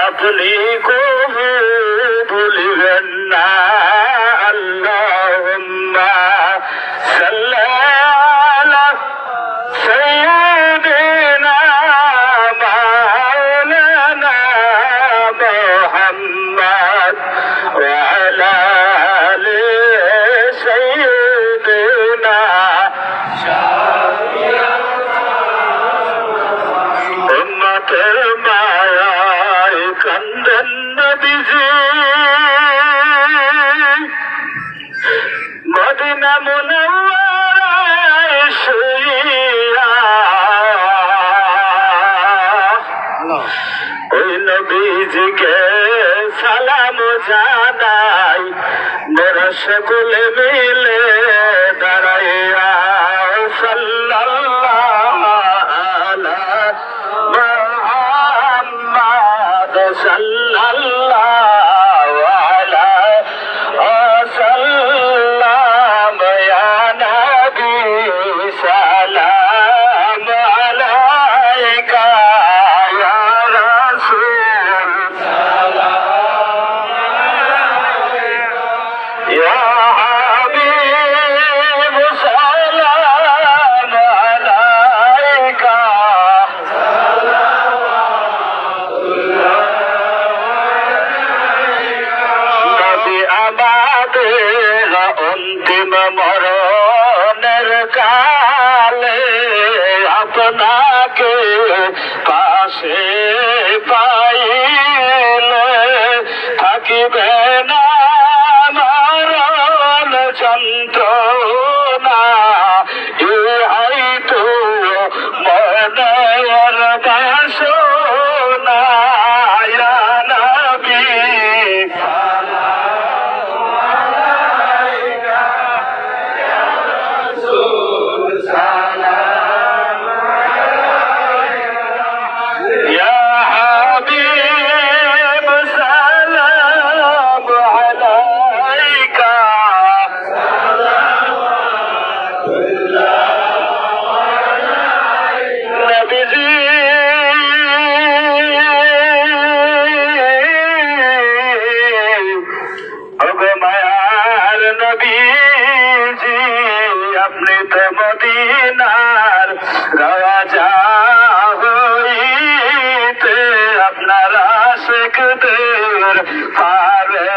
আপনি কবু ভুলিবেন না। আল্লাহুম্মা সাল্লি আলা সাইয়্যিদিনা মাওলানা মুহাম্মদ ওয়া আলা আলি সাইয়্যিদিনা উম্মতের মায়ায় কান্দেন নবীজি মদিনা মুনাওয়ারায় শুইয়া। ওই নবীজিকে সালাম জানাই মোরা সকলে মিলে দাঁড়াইয়া। সাল্লাল্লাহু আলা মুহাম্মাদ সাল্লাল্লাহু আলা ওয়াসাল্লাম ইয়া নবী সালাম আলাইকা ইয়া রাসূল ইয়া হাবিব সালাম আলাইকা। নবী আমাদের অন্তিম মরণের কালে আপনাকে পাশে পাইলে থাকিবে না মরণ যন্ত্রণা। ইহাই তো মনের বাসনা ইয়া নবী ইয়া হাবিব সালাম আলাইকা। নবীজি ওগো মায়ার নবীজি আপনি তো মদিনার রাজা হইতে আপনার আশিকদের পারে